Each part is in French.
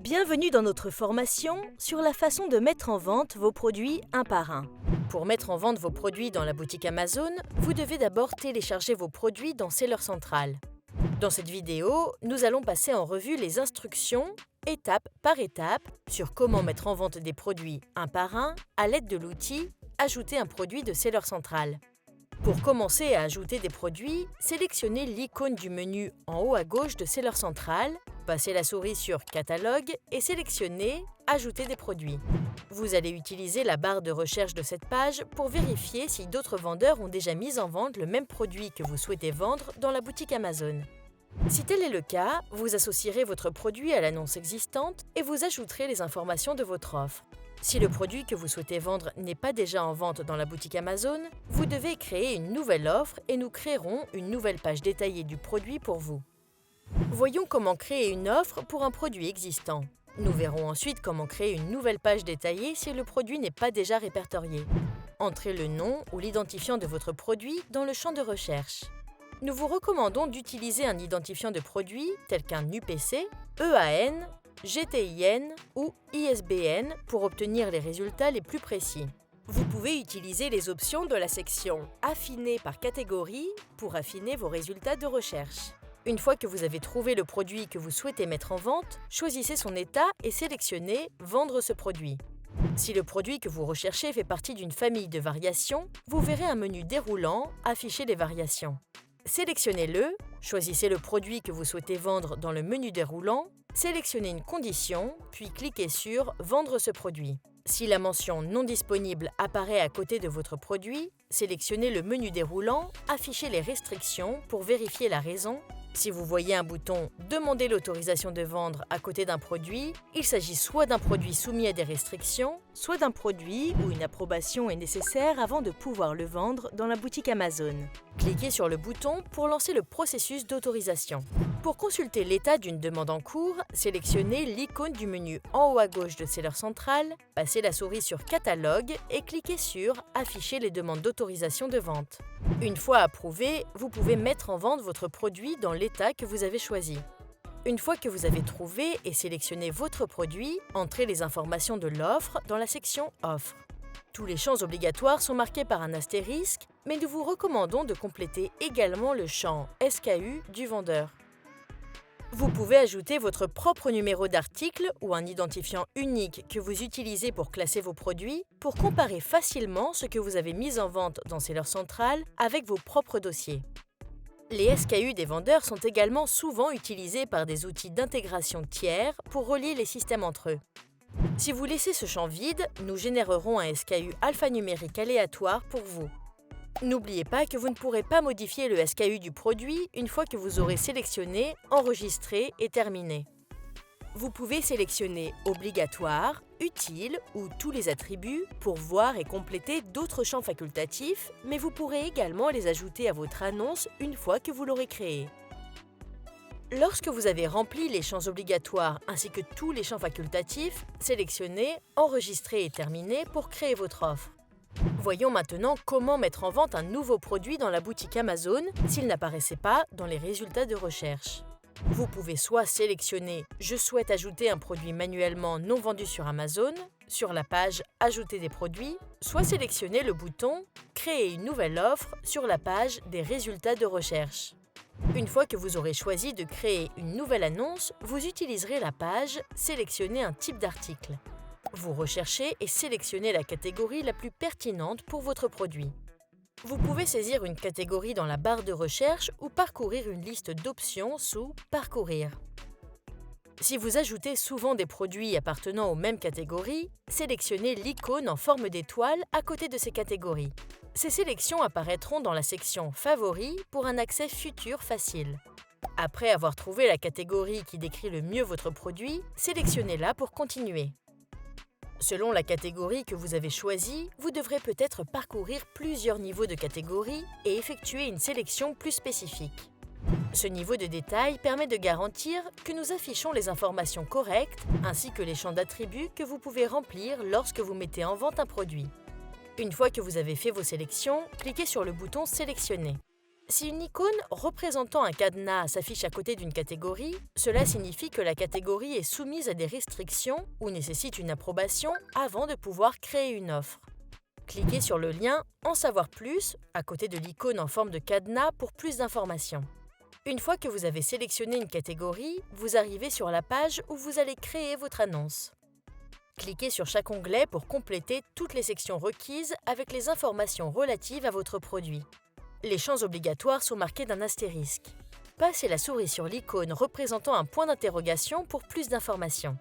Bienvenue dans notre formation sur la façon de mettre en vente vos produits un par un. Pour mettre en vente vos produits dans la boutique Amazon, vous devez d'abord télécharger vos produits dans Seller Central. Dans cette vidéo, nous allons passer en revue les instructions, étape par étape, sur comment mettre en vente des produits un par un à l'aide de l'outil « Ajouter un produit » de Seller Central. Pour commencer à ajouter des produits, sélectionnez l'icône du menu en haut à gauche de Seller Central, passez la souris sur « Catalogue » et sélectionnez « Ajouter des produits ». Vous allez utiliser la barre de recherche de cette page pour vérifier si d'autres vendeurs ont déjà mis en vente le même produit que vous souhaitez vendre dans la boutique Amazon. Si tel est le cas, vous associerez votre produit à l'annonce existante et vous ajouterez les informations de votre offre. Si le produit que vous souhaitez vendre n'est pas déjà en vente dans la boutique Amazon, vous devez créer une nouvelle offre et nous créerons une nouvelle page détaillée du produit pour vous. Voyons comment créer une offre pour un produit existant. Nous verrons ensuite comment créer une nouvelle page détaillée si le produit n'est pas déjà répertorié. Entrez le nom ou l'identifiant de votre produit dans le champ de recherche. Nous vous recommandons d'utiliser un identifiant de produit tel qu'un UPC, EAN, GTIN ou ISBN pour obtenir les résultats les plus précis. Vous pouvez utiliser les options de la section « Affiner par catégorie » pour affiner vos résultats de recherche. Une fois que vous avez trouvé le produit que vous souhaitez mettre en vente, choisissez son état et sélectionnez « Vendre ce produit ». Si le produit que vous recherchez fait partie d'une famille de variations, vous verrez un menu déroulant afficher les variations. Sélectionnez-le, choisissez le produit que vous souhaitez vendre dans le menu déroulant, sélectionnez une condition, puis cliquez sur « Vendre ce produit ». Si la mention « Non disponible » apparaît à côté de votre produit, sélectionnez le menu déroulant, affichez les restrictions pour vérifier la raison. Si vous voyez un bouton « Demander l'autorisation de vendre » à côté d'un produit, il s'agit soit d'un produit soumis à des restrictions, soit d'un produit où une approbation est nécessaire avant de pouvoir le vendre dans la boutique Amazon. Cliquez sur le bouton pour lancer le processus d'autorisation. Pour consulter l'état d'une demande en cours, sélectionnez l'icône du menu en haut à gauche de Seller Central, passez la souris sur « Catalogue » et cliquez sur « Afficher les demandes d'autorisation de vente ». Une fois approuvé, vous pouvez mettre en vente votre produit dans l'état que vous avez choisi. Une fois que vous avez trouvé et sélectionné votre produit, entrez les informations de l'offre dans la section « Offre ». Tous les champs obligatoires sont marqués par un astérisque, mais nous vous recommandons de compléter également le champ SKU du vendeur. Vous pouvez ajouter votre propre numéro d'article ou un identifiant unique que vous utilisez pour classer vos produits pour comparer facilement ce que vous avez mis en vente dans Seller Central avec vos propres dossiers. Les SKU des vendeurs sont également souvent utilisés par des outils d'intégration tiers pour relier les systèmes entre eux. Si vous laissez ce champ vide, nous générerons un SKU alphanumérique aléatoire pour vous. N'oubliez pas que vous ne pourrez pas modifier le SKU du produit une fois que vous aurez sélectionné, enregistré et terminé. Vous pouvez sélectionner « Obligatoire »,« Utile » ou tous les attributs pour voir et compléter d'autres champs facultatifs, mais vous pourrez également les ajouter à votre annonce une fois que vous l'aurez créée. Lorsque vous avez rempli les champs obligatoires ainsi que tous les champs facultatifs, sélectionnez « Enregistrer et terminer » pour créer votre offre. Voyons maintenant comment mettre en vente un nouveau produit dans la boutique Amazon s'il n'apparaissait pas dans les résultats de recherche. Vous pouvez soit sélectionner « Je souhaite ajouter un produit manuellement non vendu sur Amazon » sur la page « Ajouter des produits », soit sélectionner le bouton « Créer une nouvelle offre » sur la page des résultats de recherche. Une fois que vous aurez choisi de créer une nouvelle annonce, vous utiliserez la page « Sélectionner un type d'article ». Vous recherchez et sélectionnez la catégorie la plus pertinente pour votre produit. Vous pouvez saisir une catégorie dans la barre de recherche ou parcourir une liste d'options sous « Parcourir ». Si vous ajoutez souvent des produits appartenant aux mêmes catégories, sélectionnez l'icône en forme d'étoile à côté de ces catégories. Ces sélections apparaîtront dans la section « Favoris » pour un accès futur facile. Après avoir trouvé la catégorie qui décrit le mieux votre produit, sélectionnez-la pour continuer. Selon la catégorie que vous avez choisie, vous devrez peut-être parcourir plusieurs niveaux de catégorie et effectuer une sélection plus spécifique. Ce niveau de détail permet de garantir que nous affichons les informations correctes ainsi que les champs d'attributs que vous pouvez remplir lorsque vous mettez en vente un produit. Une fois que vous avez fait vos sélections, cliquez sur le bouton « Sélectionner ». Si une icône représentant un cadenas s'affiche à côté d'une catégorie, cela signifie que la catégorie est soumise à des restrictions ou nécessite une approbation avant de pouvoir créer une offre. Cliquez sur le lien « En savoir plus » à côté de l'icône en forme de cadenas pour plus d'informations. Une fois que vous avez sélectionné une catégorie, vous arrivez sur la page où vous allez créer votre annonce. Cliquez sur chaque onglet pour compléter toutes les sections requises avec les informations relatives à votre produit. Les champs obligatoires sont marqués d'un astérisque. Passez la souris sur l'icône représentant un point d'interrogation pour plus d'informations.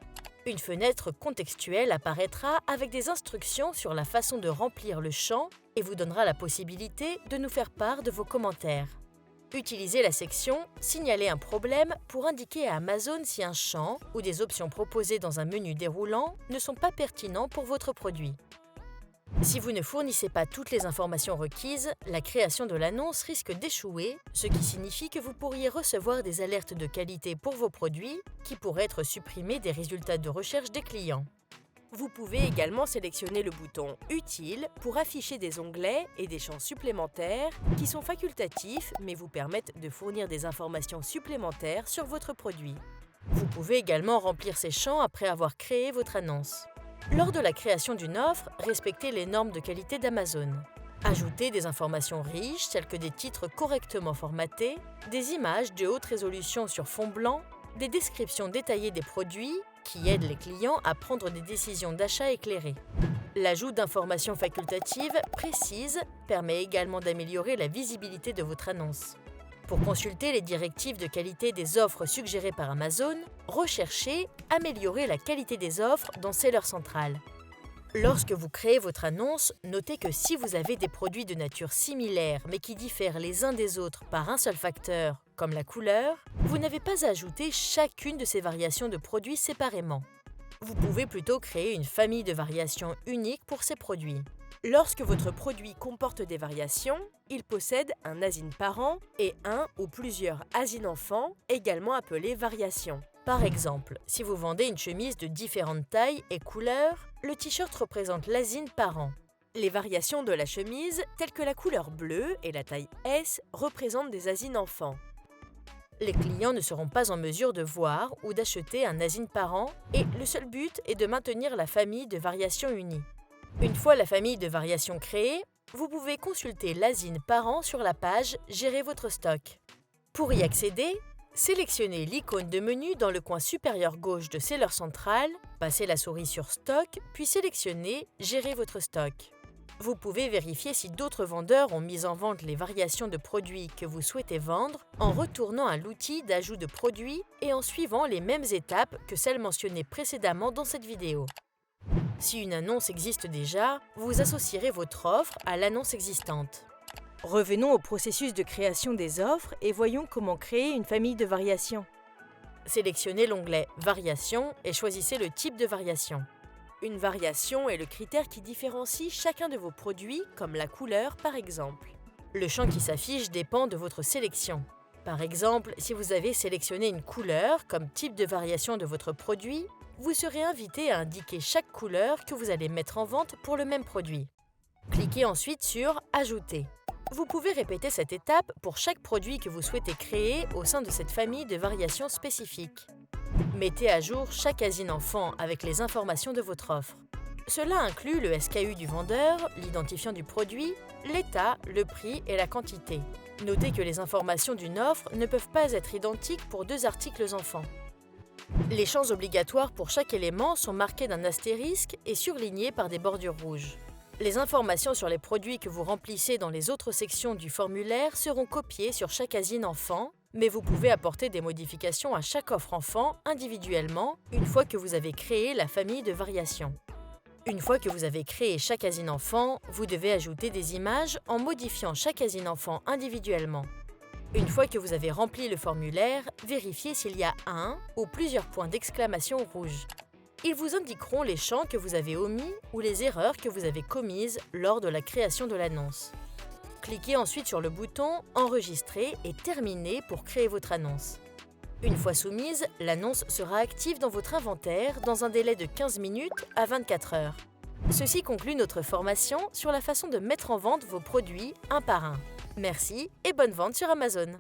Une fenêtre contextuelle apparaîtra avec des instructions sur la façon de remplir le champ et vous donnera la possibilité de nous faire part de vos commentaires. Utilisez la section « Signaler un problème » pour indiquer à Amazon si un champ ou des options proposées dans un menu déroulant ne sont pas pertinents pour votre produit. Si vous ne fournissez pas toutes les informations requises, la création de l'annonce risque d'échouer, ce qui signifie que vous pourriez recevoir des alertes de qualité pour vos produits qui pourraient être supprimés des résultats de recherche des clients. Vous pouvez également sélectionner le bouton « Utile » pour afficher des onglets et des champs supplémentaires qui sont facultatifs mais vous permettent de fournir des informations supplémentaires sur votre produit. Vous pouvez également remplir ces champs après avoir créé votre annonce. Lors de la création d'une offre, respectez les normes de qualité d'Amazon. Ajoutez des informations riches telles que des titres correctement formatés, des images de haute résolution sur fond blanc, des descriptions détaillées des produits qui aident les clients à prendre des décisions d'achat éclairées. L'ajout d'informations facultatives précises permet également d'améliorer la visibilité de votre annonce. Pour consulter les directives de qualité des offres suggérées par Amazon, recherchez « Améliorer la qualité des offres » dans Seller Central. Lorsque vous créez votre annonce, notez que si vous avez des produits de nature similaire mais qui diffèrent les uns des autres par un seul facteur, comme la couleur, vous n'avez pas à ajouter chacune de ces variations de produits séparément. Vous pouvez plutôt créer une famille de variations uniques pour ces produits. Lorsque votre produit comporte des variations, il possède un asine parent et un ou plusieurs asines enfants, également appelés variations. Par exemple, si vous vendez une chemise de différentes tailles et couleurs, le t-shirt représente l'asine parent. Les variations de la chemise, telles que la couleur bleue et la taille S, représentent des asines enfants. Les clients ne seront pas en mesure de voir ou d'acheter un asine parent et le seul but est de maintenir la famille de variations unies. Une fois la famille de variations créée, vous pouvez consulter l'asine parent sur la page « Gérer votre stock ». Pour y accéder, sélectionnez l'icône de menu dans le coin supérieur gauche de Seller Central, passez la souris sur « Stock » puis sélectionnez « Gérer votre stock ». Vous pouvez vérifier si d'autres vendeurs ont mis en vente les variations de produits que vous souhaitez vendre en retournant à l'outil d'ajout de produits et en suivant les mêmes étapes que celles mentionnées précédemment dans cette vidéo. Si une annonce existe déjà, vous associerez votre offre à l'annonce existante. Revenons au processus de création des offres et voyons comment créer une famille de variations. Sélectionnez l'onglet « Variations » et choisissez le type de variation. Une variation est le critère qui différencie chacun de vos produits, comme la couleur par exemple. Le champ qui s'affiche dépend de votre sélection. Par exemple, si vous avez sélectionné une couleur comme type de variation de votre produit, vous serez invité à indiquer chaque couleur que vous allez mettre en vente pour le même produit. Cliquez ensuite sur « Ajouter ». Vous pouvez répéter cette étape pour chaque produit que vous souhaitez créer au sein de cette famille de variations spécifiques. Mettez à jour chaque asine enfant avec les informations de votre offre. Cela inclut le SKU du vendeur, l'identifiant du produit, l'état, le prix et la quantité. Notez que les informations d'une offre ne peuvent pas être identiques pour deux articles enfants. Les champs obligatoires pour chaque élément sont marqués d'un astérisque et surlignés par des bordures rouges. Les informations sur les produits que vous remplissez dans les autres sections du formulaire seront copiées sur chaque asine enfant, mais vous pouvez apporter des modifications à chaque offre enfant individuellement une fois que vous avez créé la famille de variations. Une fois que vous avez créé chaque asine enfant, vous devez ajouter des images en modifiant chaque asine enfant individuellement. Une fois que vous avez rempli le formulaire, vérifiez s'il y a un ou plusieurs points d'exclamation rouges. Ils vous indiqueront les champs que vous avez omis ou les erreurs que vous avez commises lors de la création de l'annonce. Cliquez ensuite sur le bouton « Enregistrer » et « Terminer » pour créer votre annonce. Une fois soumise, l'annonce sera active dans votre inventaire dans un délai de 15 minutes à 24 heures. Ceci conclut notre formation sur la façon de mettre en vente vos produits un par un. Merci et bonne vente sur Amazon.